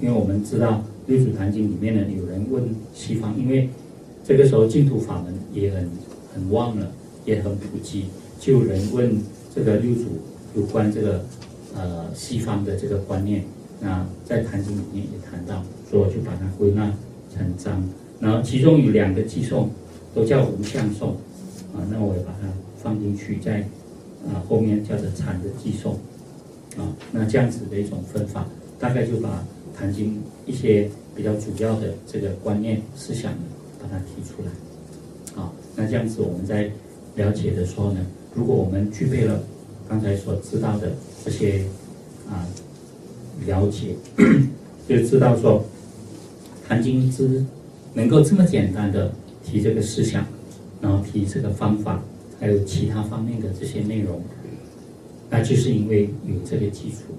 因为我们知道六祖坛经里面呢，有人问西方，因为这个时候净土法门也很旺了，也很普及，就有人问这个六祖有关这个西方的这个观念。那在坛经里面也谈到，所以我就把它归纳成章。然后其中有2个偈颂都叫无相颂那我也把它放进去，在后面叫做禅的偈颂那这样子的一种分法，大概就把坛经一些比较主要的这个观念思想把它提出来那这样子我们在了解的时候呢，如果我们具备了刚才所知道的这些了解，就知道说坛经之能够这么简单的提这个思想，然后提这个方法，还有其他方面的这些内容，那就是因为有这个基础，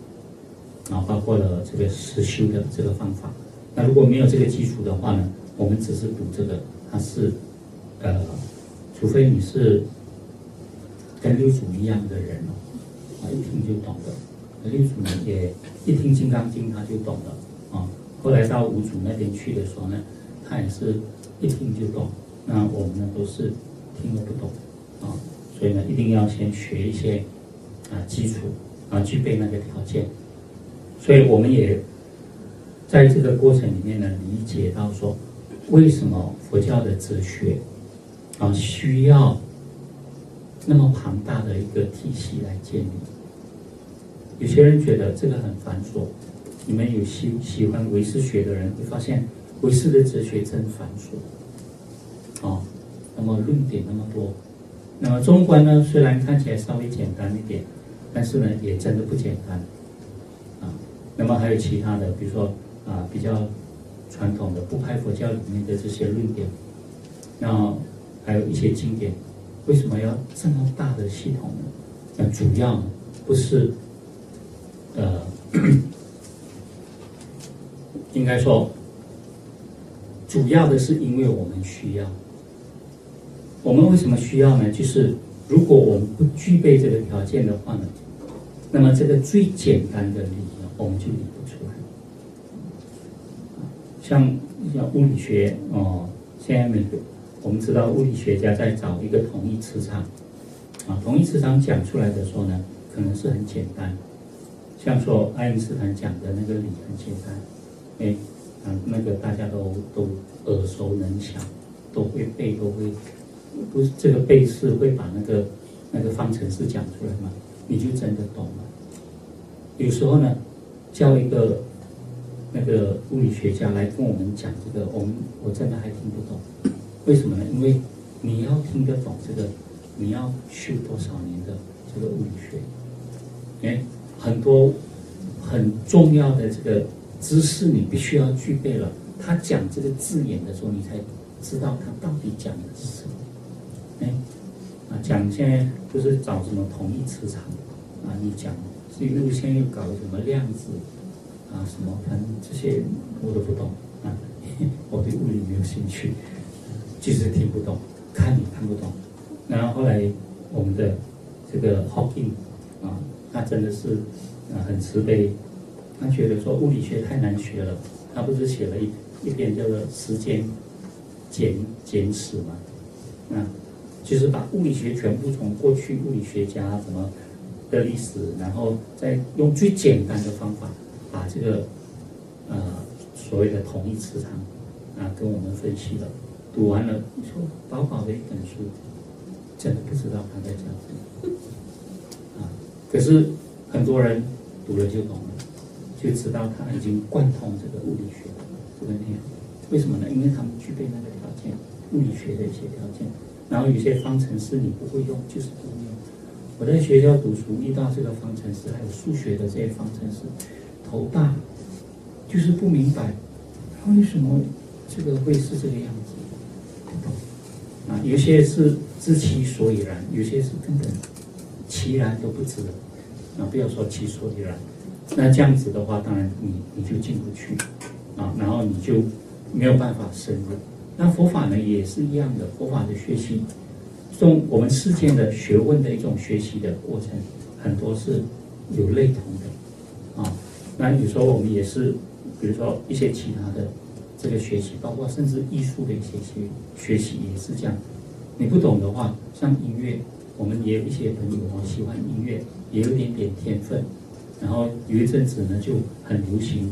然后包括了这个实修的这个方法。那如果没有这个基础的话呢，我们只是读这个，它是除非你是跟六祖一样的人一听就懂的。六祖呢也一听《金刚经》他就懂了后来到五祖那边去的时候呢，他也是一听就懂。那我们呢都是听了不懂所以呢一定要先学一些基础具备那个条件。所以我们也在这个过程里面呢，理解到说为什么佛教的哲学需要那么庞大的一个体系来建立。有些人觉得这个很繁琐，你们有喜欢唯识学的人会发现唯识的哲学真繁琐那么论点那么多。那么中观呢，虽然看起来稍微简单一点，但是呢也真的不简单那么还有其他的，比如说比较传统的部派佛教里面的这些论点，那还有一些经典，为什么要这么大的系统呢？那主要不是应该说主要的是因为我们需要。我们为什么需要呢？就是如果我们不具备这个条件的话呢，那么这个最简单的理我们就理不出来。像物理学现在我们知道物理学家在找一个统一磁场统一磁场讲出来的时候呢，可能是很简单，像说爱因斯坦讲的那个理很简单那个大家都耳熟能详，都会背，都会不是这个背是会把那个方程式讲出来嘛，你就真的懂了。有时候呢，叫一个那个物理学家来跟我们讲这个，我真的还听不懂。为什么呢？因为你要听得懂这个，你要修多少年的这个物理学？很多很重要的这个知识你必须要具备了。他讲这个字眼的时候，你才知道他到底讲的是什么。讲现在不是找什么统一磁场你讲又现在又搞什么量子什么，反正这些我都不懂我对物理没有兴趣，就是听不懂，看也看不懂。然后后来我们的这个 Hawking 他真的是很慈悲，他觉得说物理学太难学了，他不是写了一篇叫做《时间简史》嘛就是把物理学全部从过去物理学家什么的历史，然后再用最简单的方法把这个所谓的统一磁场跟我们分析了。读完了，你说薄薄的一本书，真的不知道他在讲什么可是很多人读了就懂了，就知道他已经贯通这个物理学这个内容。为什么呢？因为他们具备那个条件，物理学的一些条件。然后有些方程式你不会用，就是不会用。我在学校读书遇到这个方程式，还有数学的这些方程式，头大，就是不明白为什么这个会是这个样子，不懂有些是知其所以然，有些是根本其然都不知不要说其所以然。那这样子的话，当然你就进不去然后你就没有办法深入。那佛法呢也是一样的，佛法的学习，我们世间的学问的一种学习的过程，很多是有类同的那有时候我们也是比如说一些其他的这个学习，包括甚至艺术的一些学习也是这样。你不懂的话，像音乐，我们也有一些朋友喜欢音乐，也有点天分，然后有一阵子呢就很流行，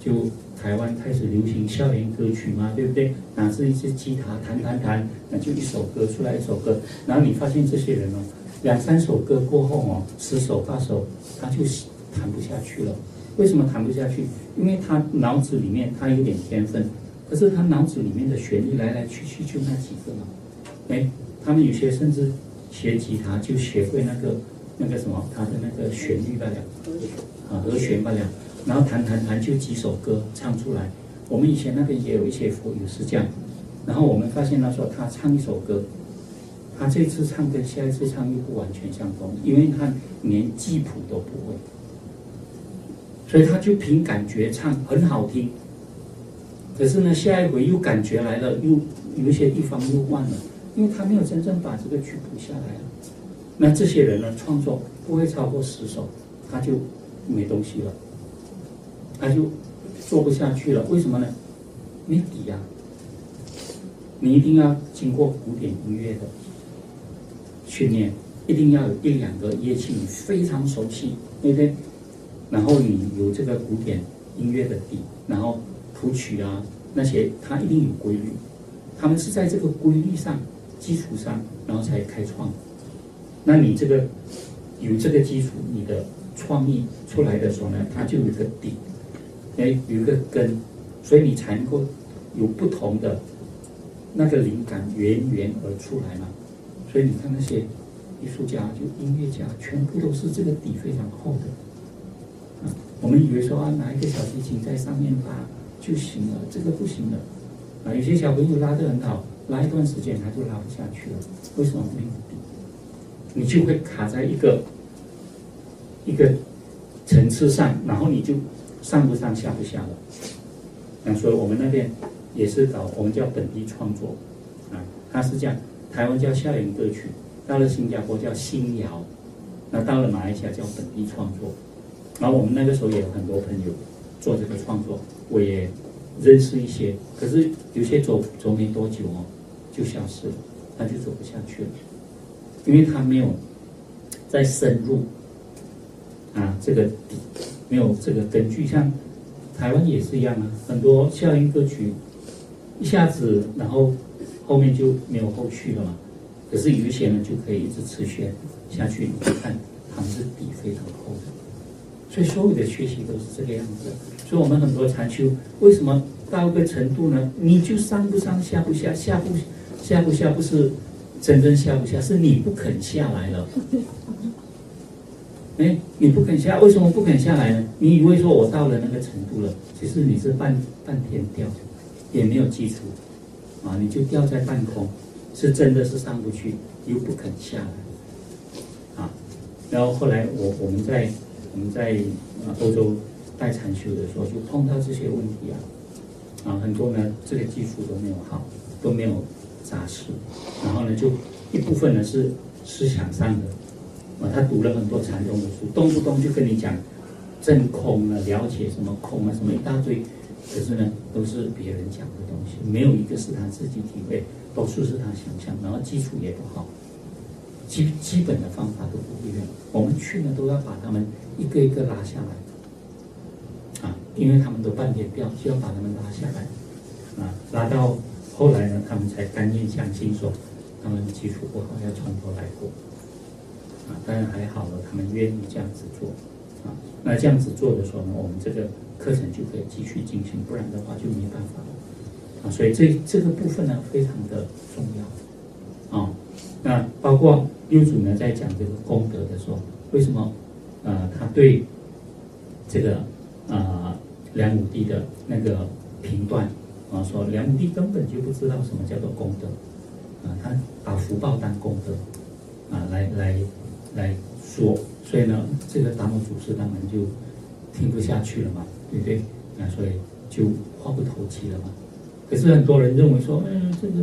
就台湾开始流行校园歌曲嘛，对不对？拿着一支吉他弹，那就一首歌出来一首歌，然后你发现这些人2、3首歌过后10首8首，他就弹不下去了。为什么弹不下去？因为他脑子里面他有点天分，可是他脑子里面的旋律来来去去就那几个嘛。他们有些甚至学吉他就学会那个什么，他的那个旋律罢了，和弦罢了，然后弹就几首歌唱出来。我们以前那边也有一些佛友是这样，然后我们发现他说他唱一首歌，他这次唱跟下一次唱又不完全相同，因为他连记谱都不会，所以他就凭感觉唱很好听，可是呢下一回又感觉来了，又有一些地方又忘了，因为他没有真正把这个曲谱下来了。那这些人呢创作不会超过10首，他就没东西了，他就做不下去了。为什么呢？没底啊！你一定要经过古典音乐的训练，一定要有1、2个乐器你非常熟悉，对不对？然后你有这个古典音乐的底，然后谱曲啊那些，它一定有规律。他们是在这个规律上、基础上，然后才开创。那你这个有这个基础，你的创意出来的时候呢，它就有一个底，有一个根，所以你才能够有不同的那个灵感源而出来嘛。所以你看那些艺术家、就音乐家，全部都是这个底非常厚的。我们以为说拿一个小提琴在上面拉就行了，这个不行了。有些小朋友拉得很好，拉一段时间他就拉不下去了。为什么？没有底，你就会卡在一个层次上，然后你就上不上下不下了。所以我们那边也是搞，我们叫本地创作，它是这样，台湾叫校园歌曲，到了新加坡叫新谣，那到了马来西亚叫本地创作。然后我们那个时候也有很多朋友做这个创作，我也认识一些，可是有些走没多久就消失了，他就走不下去了，因为他没有再深入这个底，没有这个根据。像台湾也是一样很多校园歌曲一下子，然后后面就没有后续了嘛。可是有一些呢就可以一直持续下去，你看他们是底非常厚的。所以所有的学习都是这个样子。所以我们很多禅修为什么到一个程度呢？你就上不上下不下，下不下不是真正下不下，是你不肯下来了。你不肯下，为什么不肯下来呢？你以为说我到了那个程度了，其实你是半天掉，也没有基础你就掉在半空，是真的是上不去，又不肯下来然后后来我们在欧洲带禅修的时候，就碰到这些问题很多呢这个基础都没有好，都没有扎实，然后呢就一部分呢是思想上的他读了很多禅宗的书，动不动就跟你讲真空了解什么空什么一大堆，可是呢都是别人讲的东西，没有一个是他自己体会，多数是他想象，然后基础也不好，基本的方法都不会用。我们去呢都要把他们一个一个拉下来因为他们都半天掉，就要把他们拉下来拉到后来呢，他们才甘愿相信说他们基础不好，要从头来过当然还好了，他们愿意这样子做那这样子做的时候呢，我们这个课程就可以继续进行，不然的话就没办法了所以这个部分呢非常的重要那包括六祖呢在讲这个功德的时候，为什么他对这个梁武帝的那个评断说梁武帝根本就不知道什么叫做功德他把福报当功德来说，所以呢这个达摩祖师当然就听不下去了嘛，对不对所以就话不投机了嘛。可是很多人认为说这个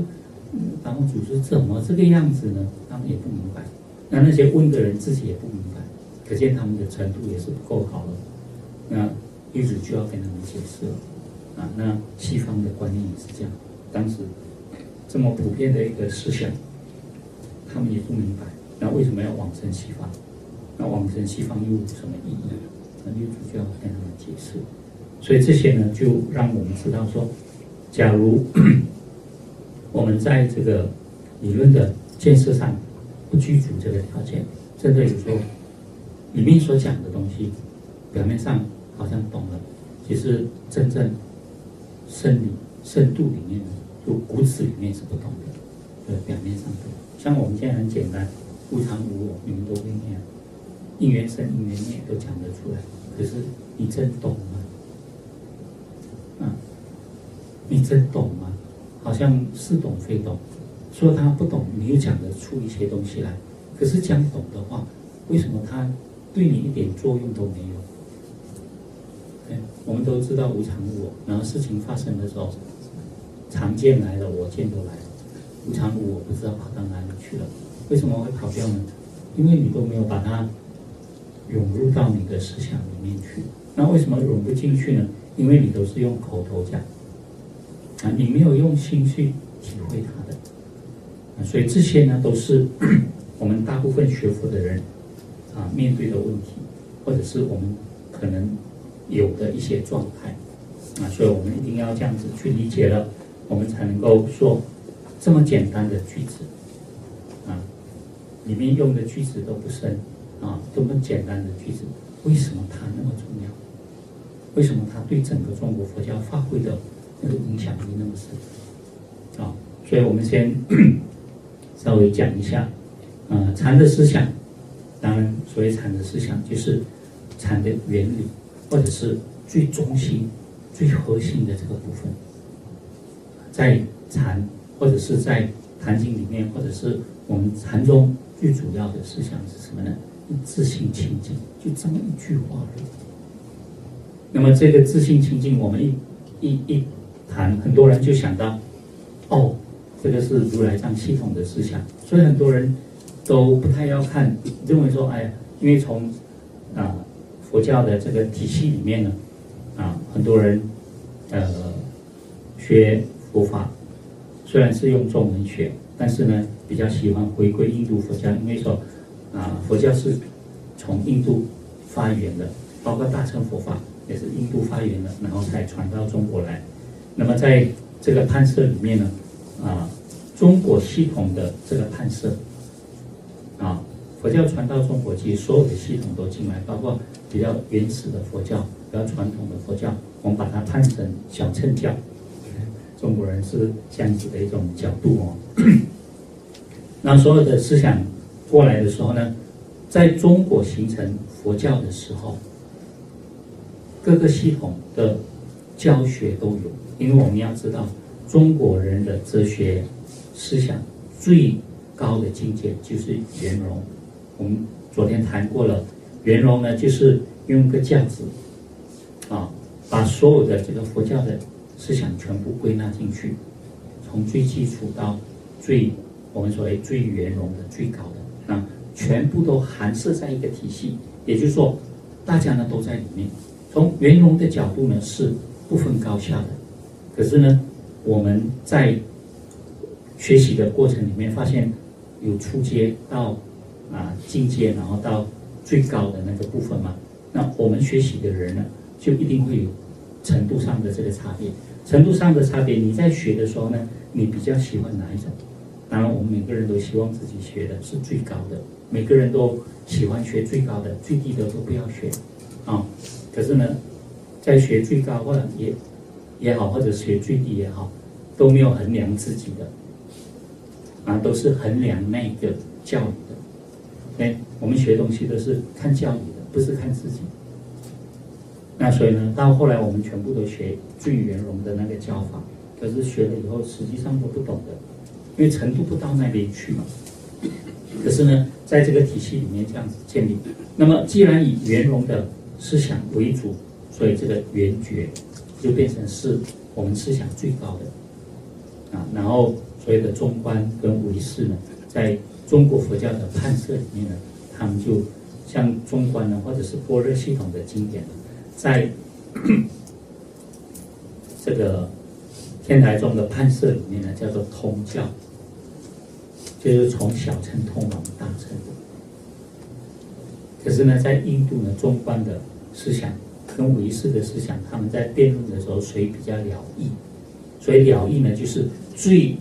达摩祖师怎么这个样子呢？他们也不明白，那些问的人自己也不明白，可见他们的程度也是不够好了六祖就要跟他们解释了啊。那西方的观念也是这样，当时这么普遍的一个思想，他们也不明白，那为什么要往生西方？那往生西方又有什么意义？那六祖就要跟他们解释。所以这些呢，就让我们知道说，假如我们在这个理论的建设上不具足这个条件，真的有时候里面所讲的东西，表面上好像懂了，其实真正深度里面，就骨子里面是不懂的。对，表面上懂。像我们现在很简单，无常无我，你们都会念，应缘生应缘灭都讲得出来。可是你真懂吗？你真懂吗？好像似懂非懂。说他不懂，你又讲得出一些东西来。可是讲懂的话，为什么他对你一点作用都没有？对，我们都知道无常无我，然后事情发生的时候，常见来了，我见都来了，无常无我不知道跑到哪里去了。为什么会跑掉呢？因为你都没有把它涌入到你的思想里面去。那为什么融不进去呢？因为你都是用口头讲啊，你没有用心去体会它的所以这些呢，都是我们大部分学佛的人面对的问题，或者是我们可能有的一些状态所以我们一定要这样子去理解了，我们才能够说这么简单的句子里面用的句子都不深这么简单的句子，为什么它那么重要？为什么它对整个中国佛教发挥的那个影响力那么深所以我们先稍微讲一下禅的思想。当然所谓禅的思想就是禅的原理，或者是最中心最核心的这个部分，在禅或者是在坛经里面，或者是我们禅中最主要的思想是什么呢？自性清净，就这么一句话而已。那么这个自性清净，我们一谈，很多人就想到这个是如来藏系统的思想，所以很多人都不太要看，认为说因为从佛教的这个体系里面呢很多人学佛法虽然是用中文学，但是呢比较喜欢回归印度佛教，因为说佛教是从印度发源的，包括大乘佛法也是印度发源的，然后才传到中国来。那么在这个判摄里面呢中国系统的这个判摄佛教传到中国，其实所有的系统都进来，包括比较原始的佛教，比较传统的佛教，我们把它判成小乘教。中国人是这样子的一种角度那所有的思想过来的时候呢，在中国形成佛教的时候，各个系统的教学都有，因为我们要知道中国人的哲学思想最高的境界就是圆融。我们昨天谈过了，圆融呢就是用个架子把所有的这个佛教的思想全部归纳进去，从最基础到我们所谓最圆融的最高的全部都含摄在一个体系。也就是说大家呢都在里面，从圆融的角度呢是不分高下的。可是呢我们在学习的过程里面发现有初阶到进阶，然后到最高的那个部分嘛，那我们学习的人呢就一定会有程度上的这个差别。程度上的差别，你在学的时候呢，你比较喜欢哪一种？当然我们每个人都希望自己学的是最高的，每个人都喜欢学最高的，最低的都不要学可是呢在学最高或者也好，或者学最低也好，都没有衡量自己的都是衡量那个教理的。我们学东西都是看教理的，不是看自己。那所以呢到后来我们全部都学最圆融的那个教法，可是学了以后实际上都不懂的，因为程度不到那边去嘛。可是呢在这个体系里面这样子建立，那么既然以圆融的思想为主，所以这个圆觉就变成是我们思想最高的然后所谓的中观跟唯识呢，在中国佛教的判摄里面呢，他们就像中观呢，或者是般若系统的经典呢，在这个天台宗的判摄里面呢，叫做通教，就是从小乘通往大乘。可是呢，在印度呢，中观的思想跟唯识的思想，他们在辩论的时候，谁比较了义？所以了义呢，就是最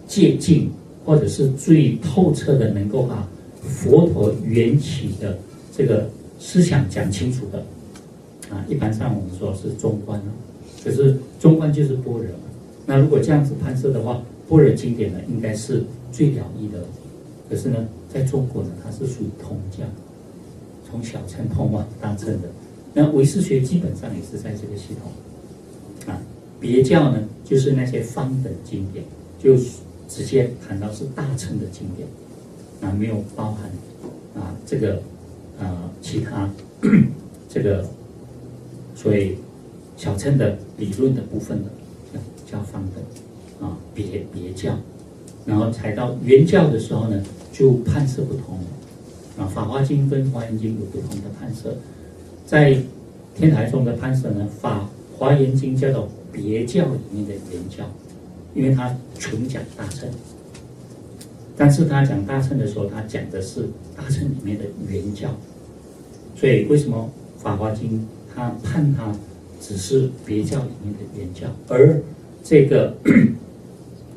接近或者是最透彻的，能够把佛陀缘起的这个思想讲清楚的啊。一般上我们说是中观啊，可是中观就是般若嘛。那如果这样子判摄的话，般若经典呢，应该是最了义的。可是呢，在中国呢，它是属于通教，从小乘通往大乘的。那唯识学基本上也是在这个系统啊。别教呢，就是那些方等经典，就直接谈到是大乘的经典啊，没有包含啊这个其他这个所谓小乘的理论的部分的叫方等啊，别教。然后才到圆教的时候呢，就判摄不同啊，法华经跟华严经有不同的判摄。在天台宗的判摄呢，华严经叫做别教里面的圆教，因为它纯讲大乘，但是他讲大乘的时候，他讲的是大乘里面的圆教。所以为什么法华经他判它只是别教里面的圆教，而这个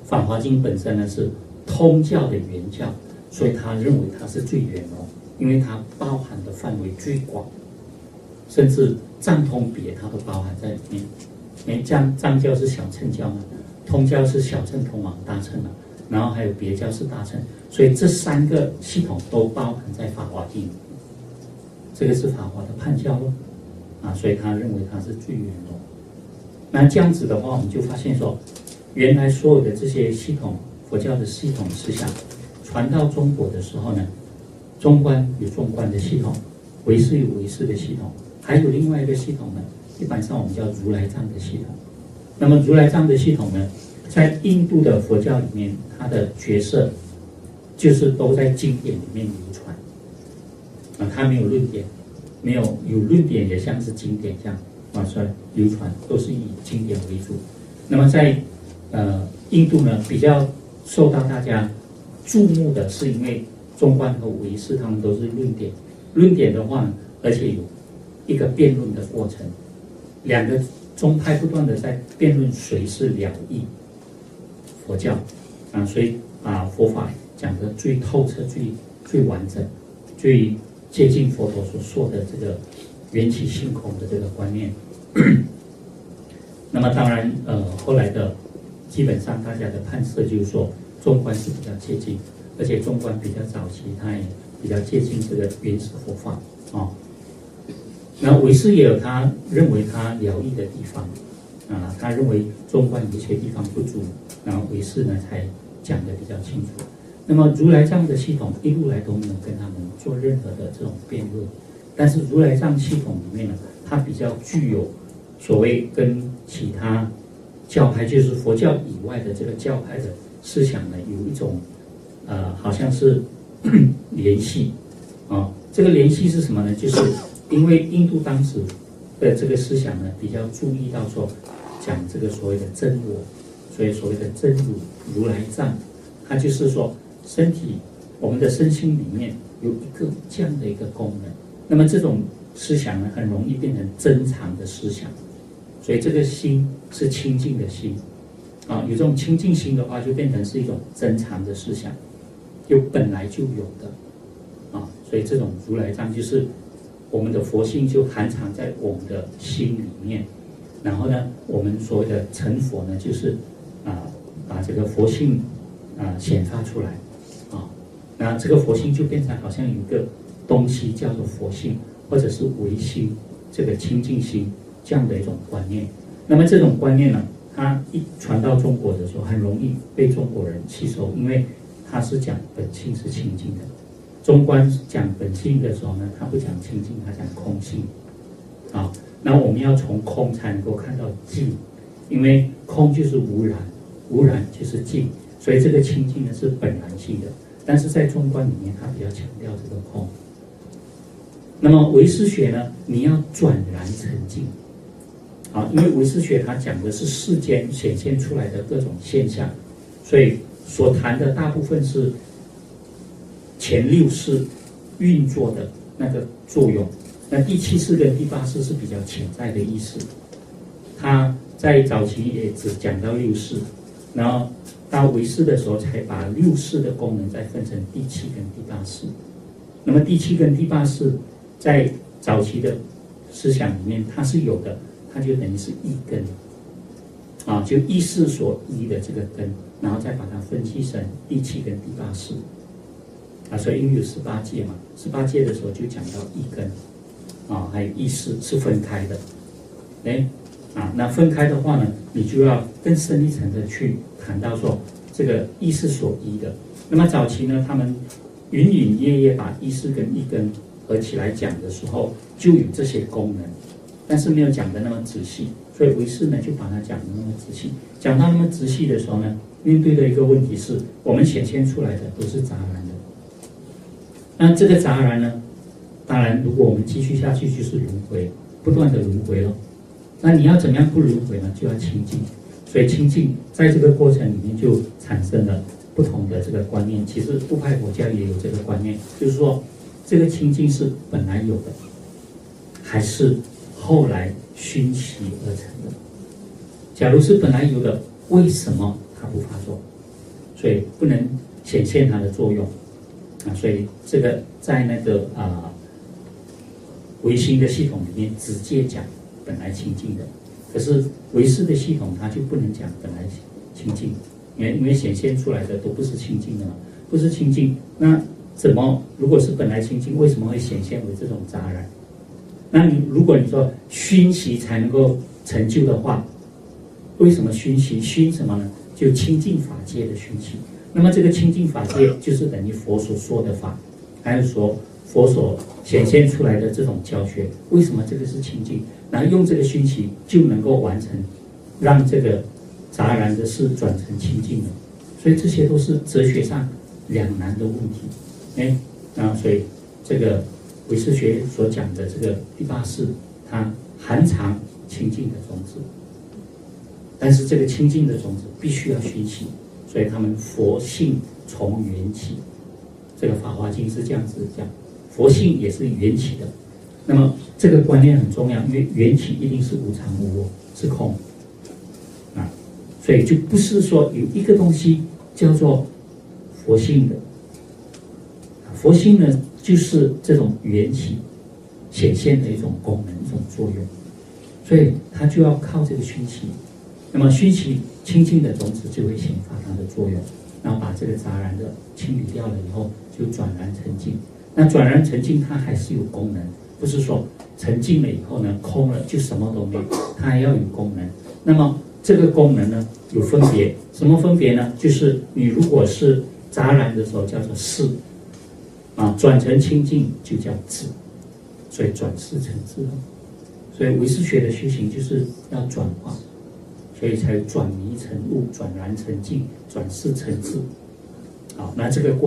法华经本身呢是通教的圆教，所以他认为它是最圆融，因为它包含的范围最广，甚至藏通别它都包含在里面。藏教是小乘教嘛，通教是小乘通往大乘嘛，然后还有别教是大乘，所以这三个系统都包含在法华经里面。这个是法华的判教咯啊，所以他认为它是最圆融。那这样子的话，我们就发现说，原来所有的这些系统，佛教的系统思想传到中国的时候呢，中观有中观的系统，唯识有唯识的系统，还有另外一个系统呢，一般上我们叫如来藏的系统。那么如来藏的系统呢，在印度的佛教里面，它的角色就是都在经典里面流传啊，它没有论点，有论点也像是经典这样啊，所以流传都是以经典为主。那么在印度呢，比较受到大家注目的是因为中观和唯识他们都是论点，论点的话，而且有一个辩论的过程，两个宗派不断的在辩论谁是了义佛教啊，所以把佛法讲得最透彻、最完整、最接近佛陀所说的这个缘起性空的这个观念。那么当然后来的基本上大家的判摄就是说，中观是比较接近，而且中观比较早期，它也比较接近这个原始佛法啊。然后唯识也有他认为他了义的地方啊，他认为中观有些地方不足，然后唯识呢才讲得比较清楚。那么如来藏的系统一路来都没有跟他们做任何的这种辩论，但是如来藏系统里面呢，它比较具有所谓跟其他教派，就是佛教以外的这个教派的思想呢，有一种好像是联系啊。这个联系是什么呢？就是因为印度当时的这个思想呢，比较注意到说讲这个所谓的真我，所以所谓的真如来藏，它就是说身体我们的身心里面有一个这样的一个功能。那么这种思想呢，很容易变成珍藏的思想，所以这个心是清净的心啊，有这种清净心的话，就变成是一种珍藏的思想，就本来就有的啊，所以这种如来藏就是我们的佛性就含藏在我们的心里面，然后呢，我们所谓的成佛呢，就是把这个佛性显发出来啊，那这个佛性就变成好像有一个东西叫做佛性，或者是唯心，这个清净心这样的一种观念。那么这种观念呢，它一传到中国的时候，很容易被中国人吸收，因为它是讲本性是清净的。中观讲本性的时候呢，它不讲清净，它讲空性啊。那我们要从空才能够看到净，因为空就是无染，无染就是净，所以这个清净呢是本然性的。但是在中观里面，它比较强调这个空。那么唯识学呢，你要转然成境。因为唯识学它讲的是世间显现出来的各种现象，所以所谈的大部分是前六识运作的那个作用。那第七识跟第八识是比较潜在的意思，它在早期也只讲到六识，然后到唯识的时候才把六识的功能再分成第七跟第八识。那么第七跟第八识在早期的思想里面它是有的，它就等于是一根就意识所依的这个根，然后再把它分析成第七跟第八识所以因为有18戒嘛，18戒的时候就讲到一根还有意识是分开的。那分开的话呢，你就要更深一层的去谈到说这个意识所依的。那么早期呢，他们隐隐约约把意识跟一根合起来讲的时候，就有这些功能，但是没有讲的那么仔细，所以唯识呢就把它讲的那么仔细。讲到那么仔细的时候呢，面对的一个问题是，我们显现出来的都是杂然的。那这个杂然呢，当然如果我们继续下去就是轮回，不断的轮回了。那你要怎么样不轮回呢？就要清净。所以清净在这个过程里面就产生了不同的这个观念。其实部派佛教也有这个观念，就是说这个清净是本来有的，还是后来熏习而成的？假如是本来有的，为什么它不发作？所以不能显现它的作用所以这个在那个唯心的系统里面直接讲本来清净的，可是唯识的系统它就不能讲本来清净，因为显现出来的都不是清净的嘛，不是清净，那怎么如果是本来清净，为什么会显现为这种杂染？那如果你说熏习才能够成就的话，为什么熏习？熏什么呢？就清净法界的熏习。那么这个清净法界就是等于佛所说的法，还有说佛所显现出来的这种教学。为什么这个是清净？然后用这个熏习就能够完成，让这个杂然的事转成清净了。所以这些都是哲学上两难的问题。所以这个唯识学所讲的这个第八识，它含藏清净的种子，但是这个清净的种子必须要熏习，所以他们佛性从缘起。这个《法华经》是这样子讲，佛性也是缘起的。那么这个观念很重要，因为缘起一定是无常无我，是空所以就不是说有一个东西叫做佛性的。佛性呢，就是这种缘起显现的一种功能、一种作用，所以它就要靠这个熏习。那么熏习清净的种子就会显发它的作用，然后把这个杂然的清理掉了以后，就转然成净。那转然成净它还是有功能，不是说成净了以后呢，空了就什么都没有，它还要有功能。那么这个功能呢有分别，什么分别呢？就是你如果是杂然的时候叫做识转成清净就叫智，所以转识成智了。所以唯识学的修行就是要转化，所以才有转迷成悟、转然成净、转识成智。那这个过程